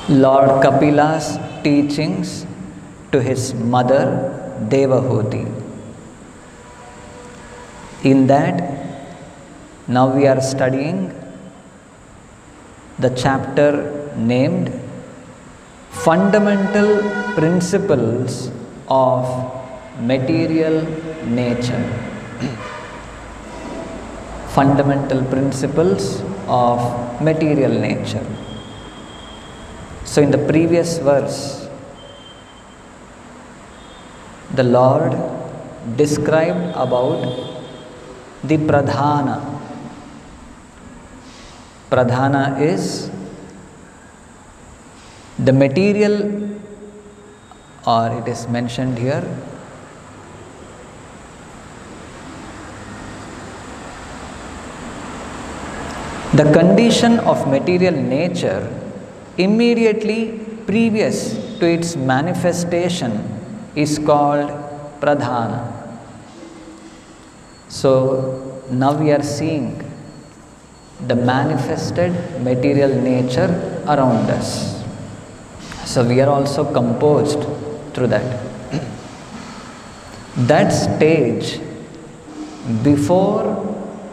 Lord Kapila's teachings to his mother Devahuti. In that, now we are studying the chapter named Fundamental Principles of Material Nature. Fundamental Principles of Material Nature. So in the previous verse, the Lord described about the Pradhana. Pradhana is the material, or it is mentioned here, the condition of material nature immediately previous to its manifestation is called Pradhana. So now we are seeing the manifested material nature around us. So we are also composed through that. That stage before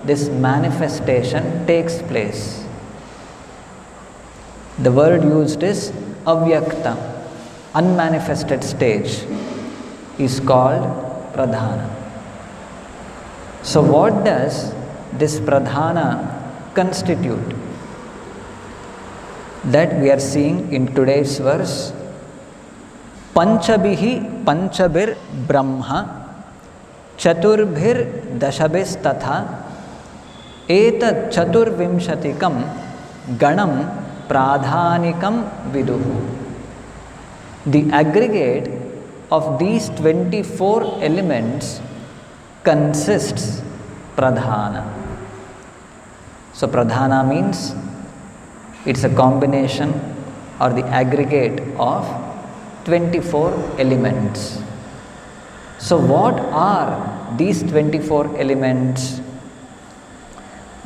this manifestation takes place. The word used is avyakta, unmanifested stage, is called Pradhana. So what does this Pradhana constitute? That we are seeing in today's verse. Panchabhihi panchabhir brahma chaturbhir dashabhis tatha etat chaturvimshatikam ganam pradhanikam viduhu. The aggregate of these 24 elements consists Pradhana. So Pradhana means it's a combination or the aggregate of 24 elements. So what are these 24 elements?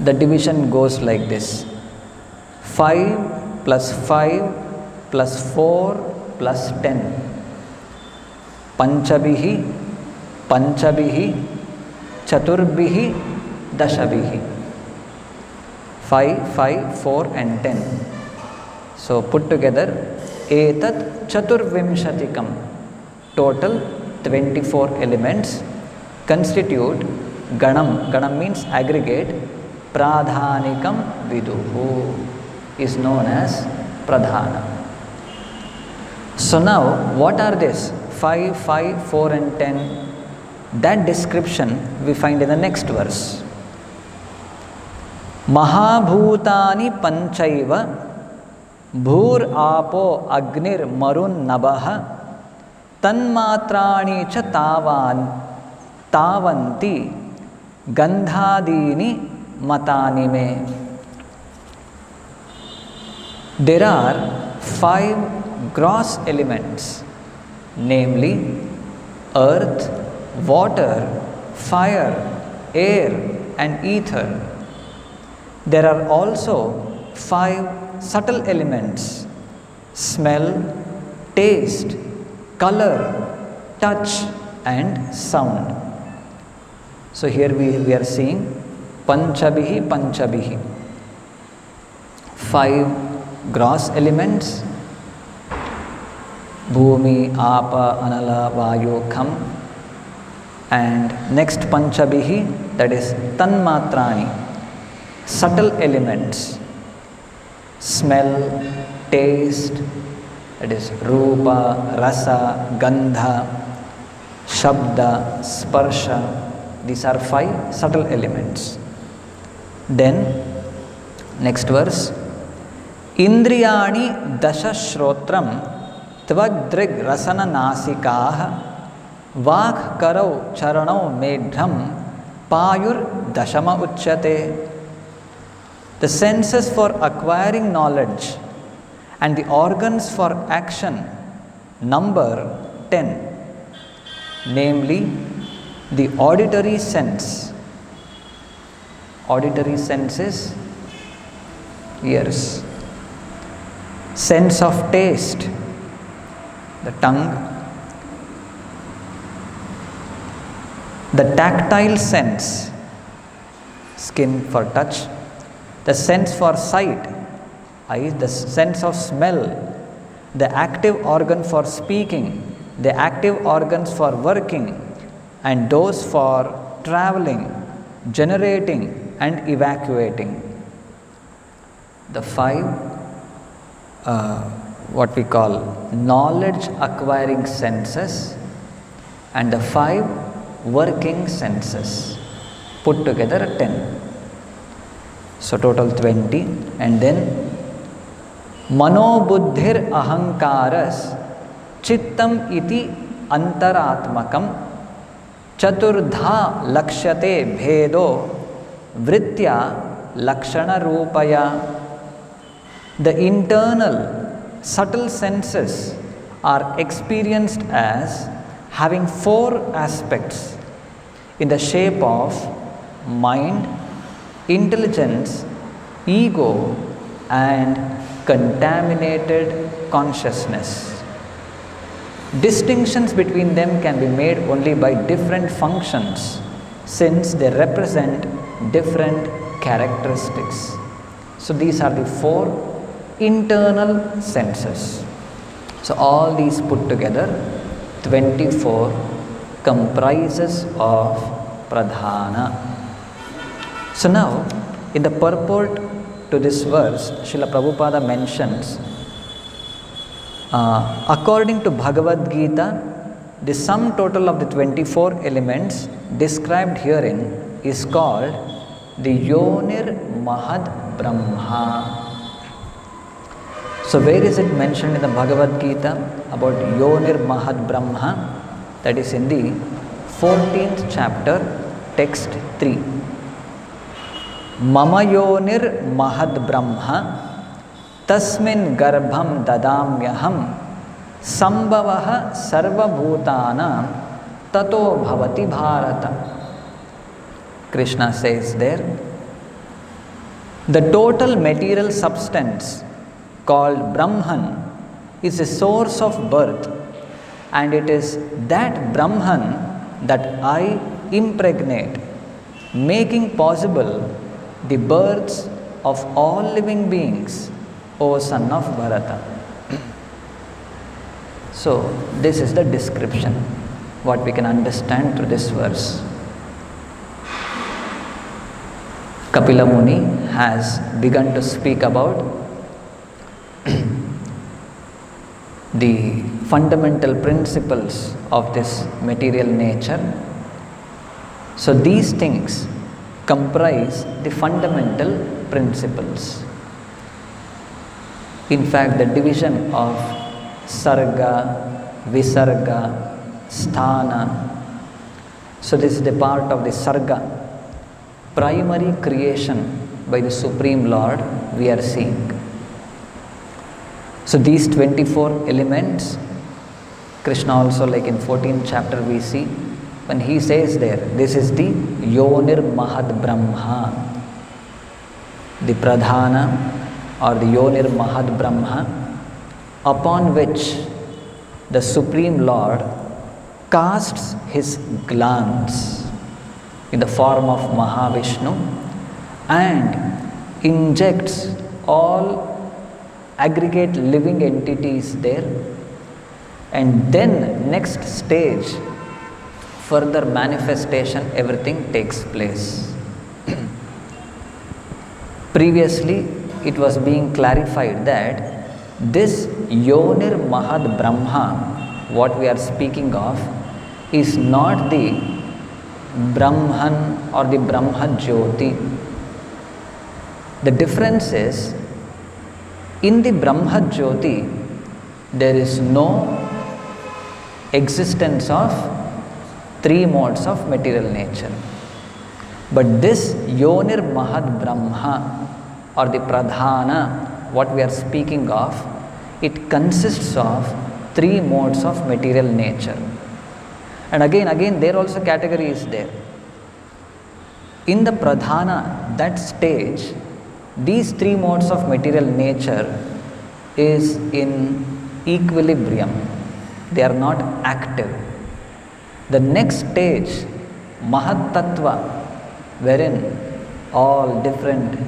The division goes like this: 5 plus 5 plus 4 plus 10. Panchabhihi, panchabhihi, chaturbhihi, dashabhihi. 5, 5, 4 and 10. So put together, etat chaturvimshatikam. Total 24 elements constitute ganam. Ganam means aggregate. Pradhanikam viduhu is known as Pradhana. So now what are these 5, 5, 4 and 10? That description we find in the next verse. Mahabhutani panchaiva bhur apo agnir marun nabaha tanmatrani cha tavanti gandhadini matani me. There are 5 gross elements, namely earth, water, fire, air and ether. There are also 5 subtle elements: smell, taste, color, touch and sound. So here we are seeing panchabhihi panchabhihi. 5 gross elements: bhumi, apa, anala, vayu, kham. And next panchabhihi, that is tanmatrani, subtle elements: smell, taste, that is rupa, rasa, gandha, shabda, sparsha. These are 5 subtle elements. Then next verse, indriyani dasha shrotram tvagdrig rasana nasikaha vak karau charanau medham payur dashama uchyate. The senses for acquiring knowledge and the organs for action number 10, namely the auditory sense. Auditory sense is ears. sense of taste, the tongue, the tactile sense, skin for touch, the sense for sight, eyes, the sense of smell, the active organ for speaking, the active organs for working, and those for traveling, generating, and evacuating. The five, what we call knowledge acquiring senses, and the five working senses, put together 10. So total 20. And then Mano buddhir ahankaras chittam iti antaratmakam chaturdha lakshyate bhedo vritya lakshana rupaya. The internal subtle senses are experienced as having four aspects in the shape of mind, intelligence, ego, and contaminated consciousness. Distinctions between them can be made only by different functions, since they represent different characteristics. So these are the four internal senses. So all these put together, 24, comprises of pradhana. So now, in the purport to this verse, Srila Prabhupada mentions, according to Bhagavad Gita, the sum total of the 24 elements described herein is called the Yonir Mahad Brahma. So where is it mentioned in the Bhagavad Gita about Yonir Mahad Brahma? That is in the 14th chapter, text 3. Mama Yonir Mahad Brahma Tasmin Garbham Dadamyaham Sambhavaha Sarva Bhutanam Tato Bhavati Bharata. Krishna says there, the total material substance called Brahman is a source of birth, and it is that Brahman that I impregnate, making possible the births of all living beings, O son of Bharata. So this is the description, what we can understand through this verse. Kapila Muni has begun to speak about the fundamental principles of this material nature. So these things comprise the fundamental principles. In fact, the division of sarga, visarga, sthana. So this is the part of the sarga, primary creation by the Supreme Lord we are seeing. So these 24 elements, Krishna also, like in 14th chapter we see, when he says there, this is the Yonir Mahad Brahma, the Pradhana or the Yonir Mahad Brahma, upon which the Supreme Lord casts his glance in the form of Mahavishnu and injects all aggregate living entities there, and then next stage, further manifestation, everything takes place. Previously, it was being clarified that this Yonir Mahad Brahma, what we are speaking of, is not the Brahman or the Brahma Jyoti. The difference is, in the Brahma Jyoti, there is no existence of three modes of material nature. But this Yonir Mahad Brahma or the Pradhana, what we are speaking of, it consists of three modes of material nature. And again, there also category is there. In the Pradhana, that stage, these three modes of material nature is in equilibrium. They are not active. The next stage, Mahat Tattva, wherein all different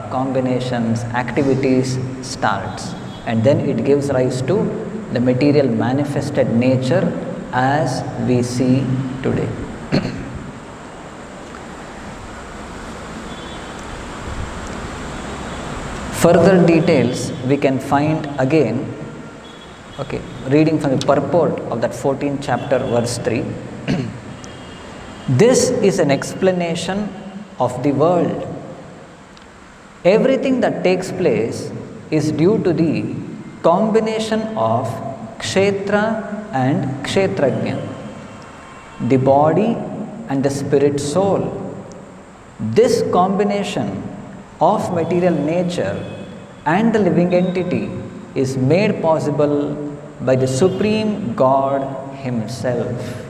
combinations, activities starts, and then it gives rise to the material manifested nature as we see today. Further details we can find again, reading from the purport of that 14th chapter, verse 3. This is an explanation of the world. Everything that takes place is due to the combination of Kshetra and Kshetrajna, the body and the spirit soul. This combination of material nature and the living entity is made possible by the Supreme God Himself.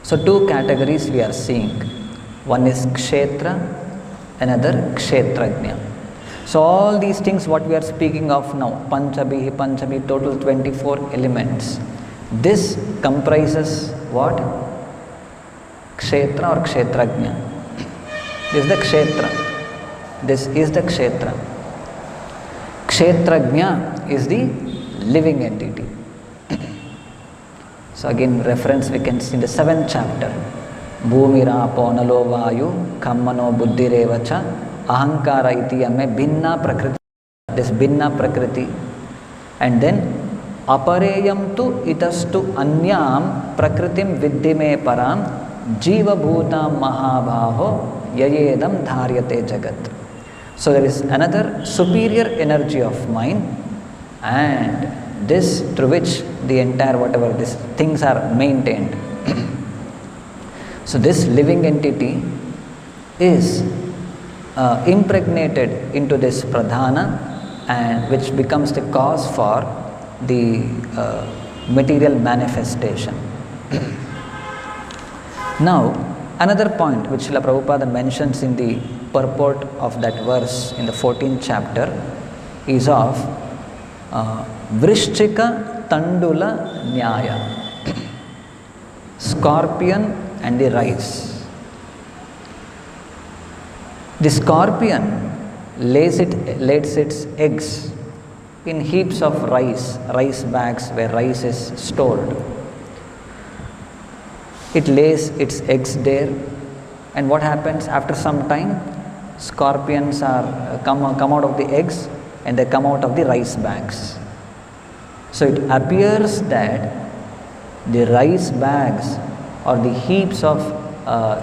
So two categories we are seeing. One is Kshetra, another Kshetrajna. So all these things what we are speaking of now, Panchabi, total 24 elements. This comprises what? Kshetra or Kshetrajna. This is the Kshetra. This is the Kshetra. Kshetrajna is the living entity. So again reference we can see in the 7th chapter. Bhumirapo nalo vayu kammano buddhirevacha ahankara iti ame bhinna prakriti. This bhinna prakriti. And then apareyam tu itastu anyam prakritim viddhime param jiva bhutam mahabhaho yayedam dharyate jagat. So there is another superior energy of mind, and this through which the entire whatever these things are maintained. So this living entity is impregnated into this pradhana, and which becomes the cause for the material manifestation. Now another point which Srila Prabhupada mentions in the purport of that verse in the 14th chapter is of Vrishchika Tandula Nyaya, scorpion and the rice. The scorpion lays its eggs in heaps of rice bags where rice is stored. It lays its eggs there, and what happens after some time? Scorpions come out of the eggs and they come out of the rice bags. So it appears that the rice bags or the heaps of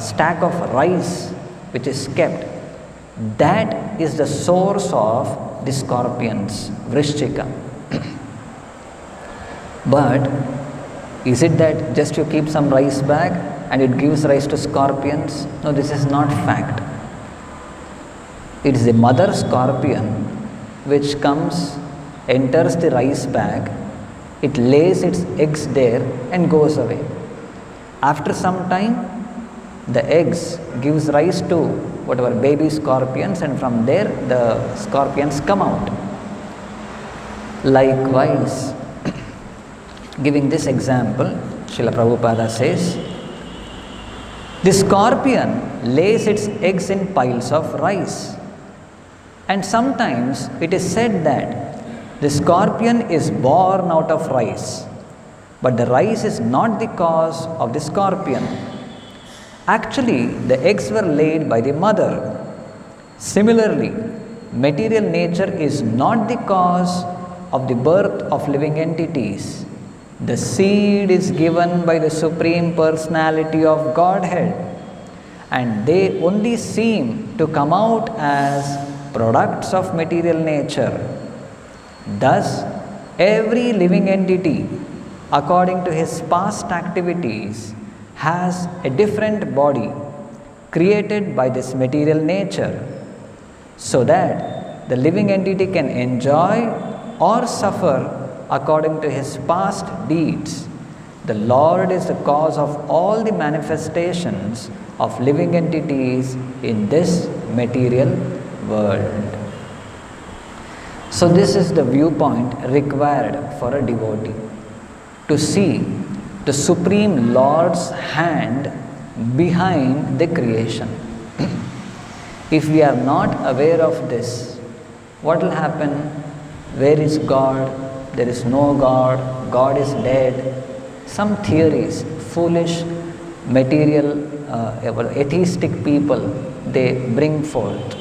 stack of rice which is kept, that is the source of the scorpions, Vrishchika. But is it that just you keep some rice bag and it gives rise to scorpions? No, this is not fact. It is the mother scorpion which comes, enters the rice bag, it lays its eggs there and goes away. After some time, the eggs gives rise to whatever baby scorpions, and from there the scorpions come out. Likewise, giving this example, Srila Prabhupada says, the scorpion lays its eggs in piles of rice, and sometimes it is said that the scorpion is born out of rice, but the rice is not the cause of the scorpion. Actually, the eggs were laid by the mother. Similarly, material nature is not the cause of the birth of living entities. The seed is given by the Supreme Personality of Godhead, and they only seem to come out as products of material nature. Thus, every living entity, according to his past activities, has a different body created by this material nature, so that the living entity can enjoy or suffer according to his past deeds. The Lord is the cause of all the manifestations of living entities in this material world. So this is the viewpoint required for a devotee, to see the Supreme Lord's hand behind the creation. If we are not aware of this, what will happen? Where is God? There is no God. God is dead. Some theories, foolish, material, atheistic people, they bring forth.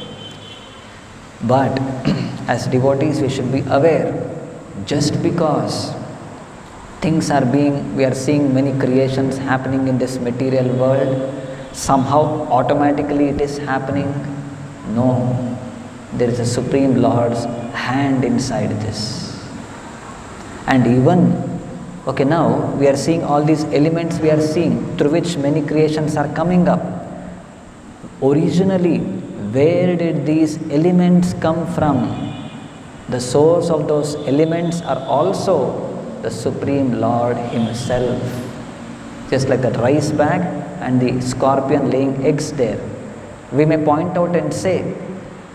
But as devotees, we should be aware, just because we are seeing many creations happening in this material world, somehow automatically it is happening. No, there is a Supreme Lord's hand inside this. And even, now we are seeing all these elements we are seeing, through which many creations are coming up. Originally, where did these elements come from? The source of those elements are also the Supreme Lord Himself. Just like that rice bag and the scorpion laying eggs there. We may point out and say,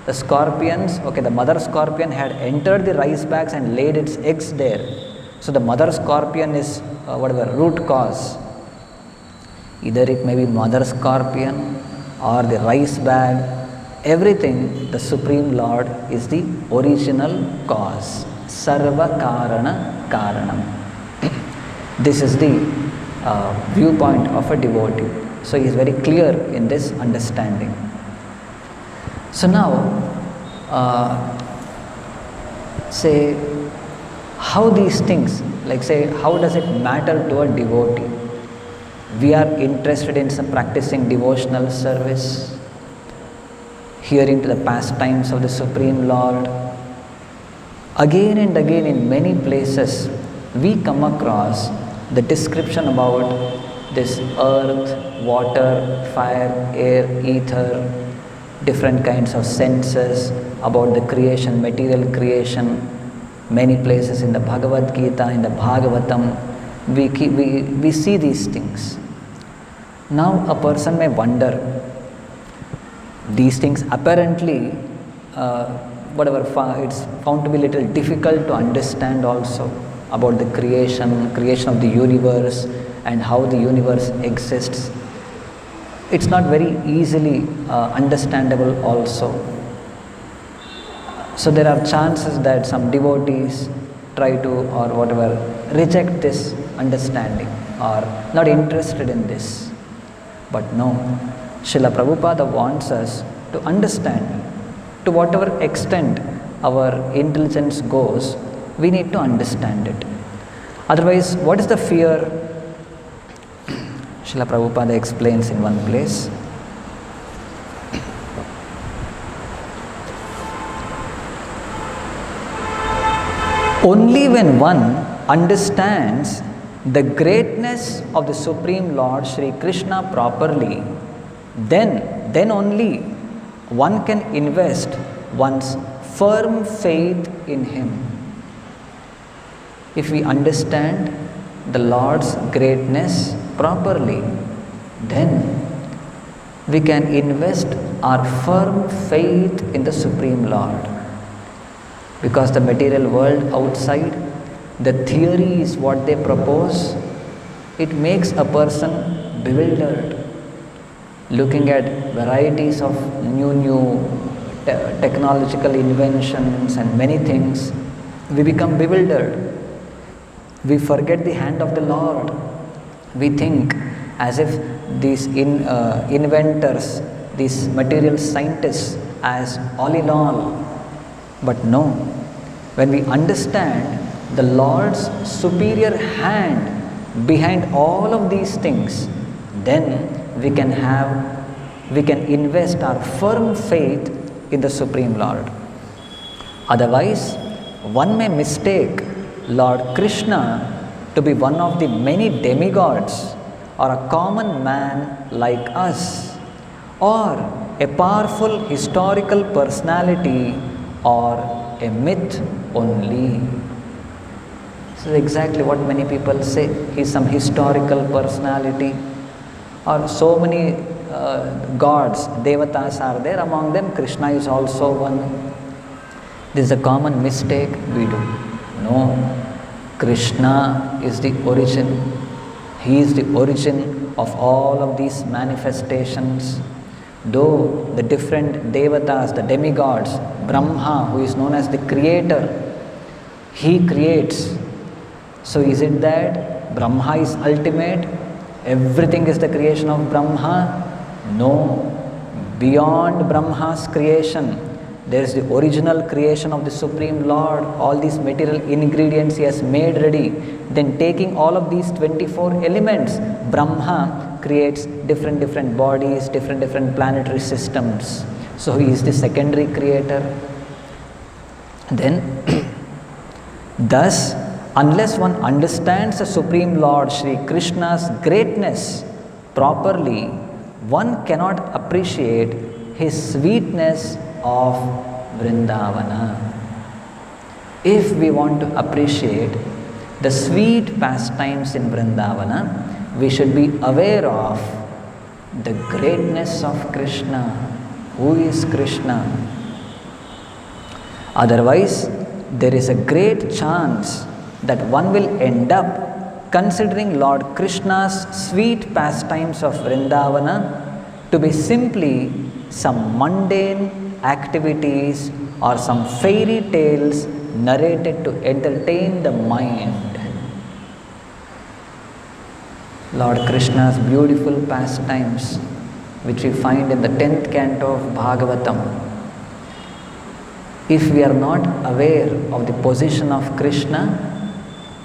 the scorpions, the mother scorpion had entered the rice bags and laid its eggs there. So the mother scorpion is root cause. Either it may be mother scorpion or the rice bag. Everything, the Supreme Lord is the original cause. Sarva Karana Karanam. This is the viewpoint of a devotee. So he is very clear in this understanding. So now, say how these things, how does it matter to a devotee? We are interested in some practicing devotional service, hearing to the pastimes of the Supreme Lord. Again and again in many places we come across the description about this earth, water, fire, air, ether, different kinds of senses, about the creation, material creation. Many places in the Bhagavad Gita, in the Bhagavatam, we see these things. Now a person may wonder, these things apparently, it's found to be little difficult to understand also, about the creation of the universe and how the universe exists. It's not very easily understandable also. So there are chances that some devotees try to reject this understanding or not interested in this. But no, Srila Prabhupada wants us to understand. To whatever extent our intelligence goes, we need to understand it. Otherwise, what is the fear? Srila Prabhupada explains in one place. Only when one understands the greatness of the Supreme Lord Sri Krishna properly, then only one can invest one's firm faith in Him. If we understand the Lord's greatness properly, then we can invest our firm faith in the Supreme Lord. Because the material world outside, the theories what they propose, it makes a person bewildered. Looking at varieties of new technological inventions and many things, we become bewildered. We forget the hand of the Lord. We think as if these inventors, these material scientists as all in all. But no, when we understand the Lord's superior hand behind all of these things, then we can invest our firm faith in the Supreme Lord. Otherwise, one may mistake Lord Krishna to be one of the many demigods, or a common man like us, or a powerful historical personality, or a myth only. This is exactly what many people say. He is some historical personality, or so many gods, devatas are there, among them Krishna is also one. This is a common mistake we do. No, Krishna is the origin. He is the origin of all of these manifestations. Though the different devatas, the demigods, Brahma, who is known as the creator, he creates. So is it that Brahma is ultimate? Everything is the creation of Brahma? No. Beyond Brahma's creation, there is the original creation of the Supreme Lord. All these material ingredients He has made ready. Then taking all of these 24 elements, Brahma creates different bodies, different planetary systems. So He is the secondary creator. Then, thus, unless one understands the Supreme Lord Sri Krishna's greatness properly, one cannot appreciate His sweetness of Vrindavana. If we want to appreciate the sweet pastimes in Vrindavana, we should be aware of the greatness of Krishna. Who is Krishna? Otherwise, there is a great chance that one will end up considering Lord Krishna's sweet pastimes of Vrindavana to be simply some mundane activities or some fairy tales narrated to entertain the mind. Lord Krishna's beautiful pastimes, which we find in the 10th canto of Bhagavatam. If we are not aware of the position of Krishna,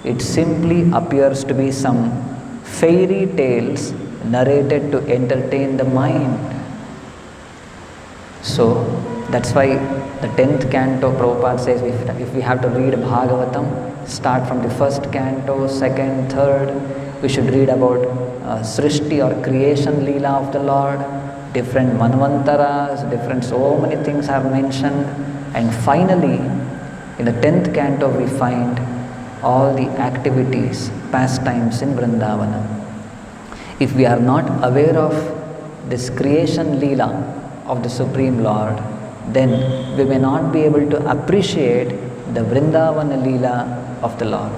it simply appears to be some fairy tales narrated to entertain the mind. So that's why the 10th canto, Prabhupada says, if we have to read Bhagavatam, start from the first canto, second, third, we should read about Srishti or creation Leela of the Lord, different Manvantaras, different so many things are mentioned, and finally in the 10th canto we find all the activities, pastimes in Vrindavana. If we are not aware of this creation Leela of the Supreme Lord, then we may not be able to appreciate the Vrindavana Leela of the Lord.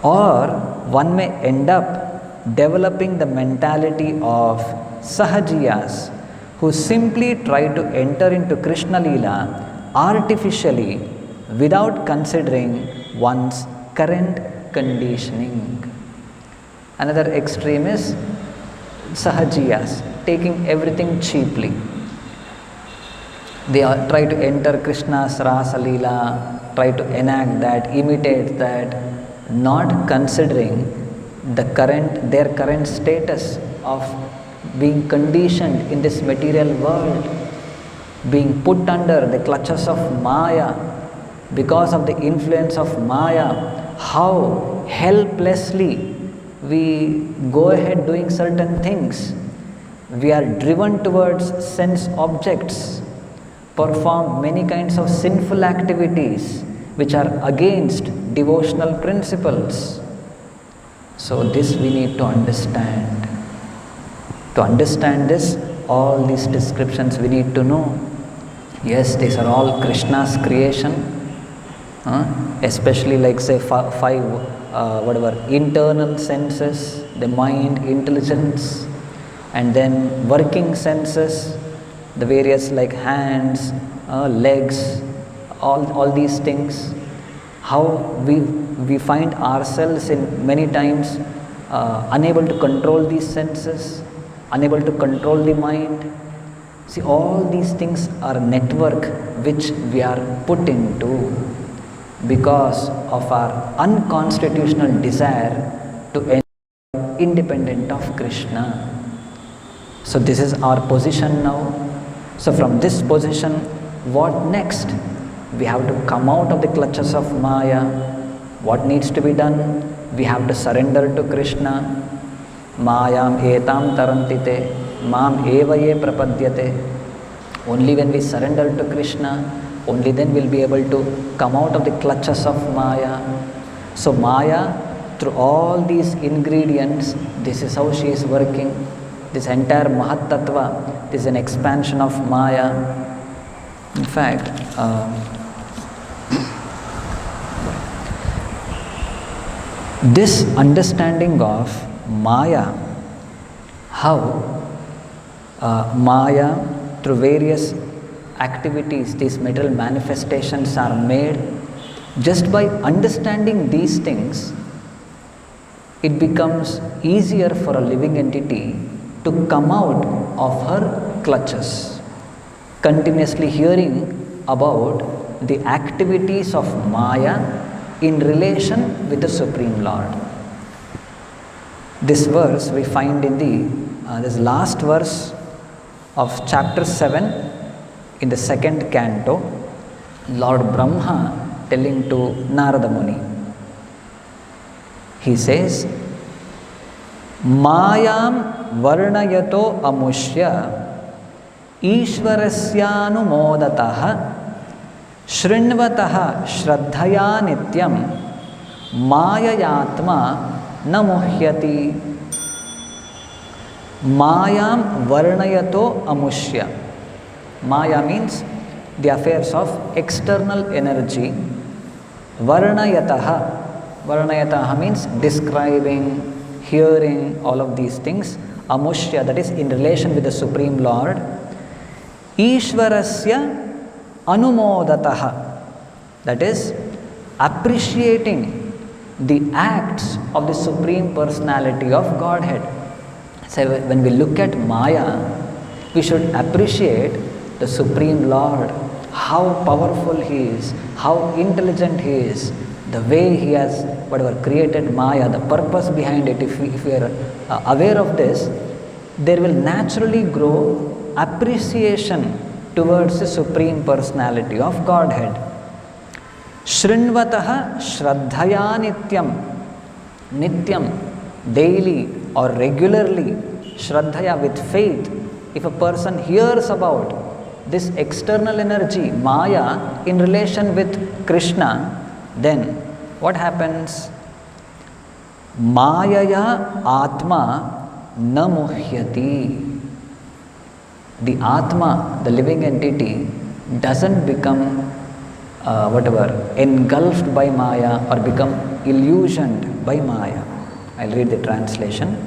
Or one may end up developing the mentality of Sahajiyas, who simply try to enter into Krishna Leela artificially without considering one's current conditioning. Another extreme is Sahajiyas, taking everything cheaply. They try to enter Krishna's Rasa Leela, try to enact that, imitate that, not considering their current status of being conditioned in this material world, being put under the clutches of Maya. Because of the influence of Maya, how helplessly we go ahead doing certain things. We are driven towards sense objects, perform many kinds of sinful activities which are against devotional principles. So this we need to understand. To understand this, all these descriptions we need to know. Yes, these are all Krishna's creation. Especially like say five internal senses, the mind, intelligence, and then working senses, the various like hands, legs, all these things. How we find ourselves in many times unable to control these senses, unable to control the mind. See, all these things are a network which we are put into because of our unconstitutional desire to enter independent of Krishna. So this is our position now. So from this position, what next? We have to come out of the clutches of Maya. What needs to be done? We have to surrender to Krishna. Mayam etam tarantite, mam evaye prapadyate. Only when we surrender to Krishna, only then we'll be able to come out of the clutches of Maya. So Maya, through all these ingredients, this is how she is working. This entire Mahat Tattva is an expansion of Maya. In fact, This understanding of Maya, how Maya through various activities, these material manifestations are made, just by understanding these things, it becomes easier for a living entity to come out of her clutches. Continuously hearing about the activities of Maya in relation with the Supreme Lord. This verse we find in this last verse of chapter 7 in the second canto, Lord Brahma telling to Narada Muni. He says, Mayam varnayato amushya Ishwarasyanumodataha Shrinvataha Shraddhaya Nityam Mayayatma Namuhyati. Mayam Varnayato Amushya. Maya means the affairs of external energy. Varnayataha. Varnayataha means describing, hearing, all of these things. Amushya, that is in relation with the Supreme Lord. Ishwarasya Anumodataha, that is appreciating the acts of the Supreme Personality of Godhead. So when we look at Maya, we should appreciate the Supreme Lord, how powerful He is, how intelligent He is, the way He has created Maya, the purpose behind it. If we are aware of this, there will naturally grow appreciation towards the Supreme Personality of Godhead. Shrinvataha Shraddhaya Nityam. Nityam, daily or regularly. Shraddhaya, with faith. If a person hears about this external energy, Maya, in relation with Krishna, then what happens? Mayaya Atma Namuhyati. The Atma, the living entity, doesn't become engulfed by Maya or become illusioned by Maya. I'll read the translation.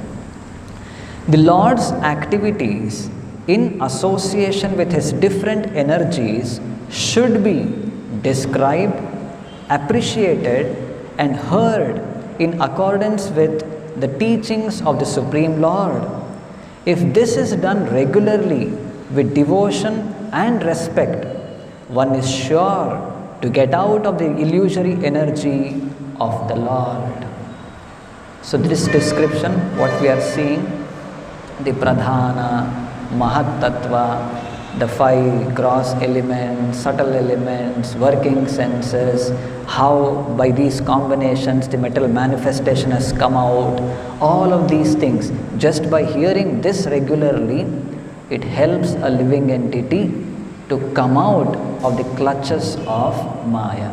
The Lord's activities in association with His different energies should be described, appreciated, and heard in accordance with the teachings of the Supreme Lord. If this is done regularly with devotion and respect, one is sure to get out of the illusory energy of the Lord. So this description, what we are seeing, the Pradhana, Mahat Tattva, the 5 gross elements, subtle elements, working senses, how by these combinations the metal manifestation has come out, all of these things, just by hearing this regularly, it helps a living entity to come out of the clutches of Maya.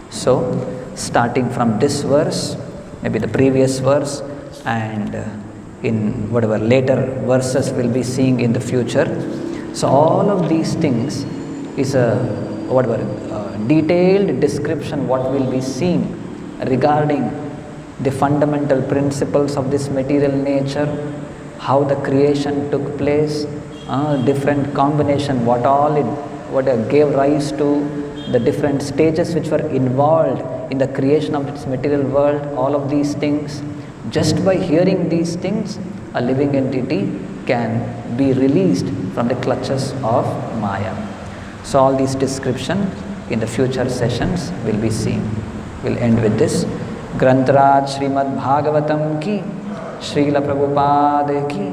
So, starting from this verse, maybe the previous verse, and in whatever later verses we'll be seeing in the future. So all of these things is a detailed description what we'll be seeing regarding the fundamental principles of this material nature, how the creation took place, different combination, what gave rise to the different stages which were involved in the creation of this material world, all of these things. Just by hearing these things, a living entity can be released from the clutches of Maya. So all these description in the future sessions will be seen. We'll end with this. Grantaraj Srimad Bhagavatam ki, Srila Prabhupada ki.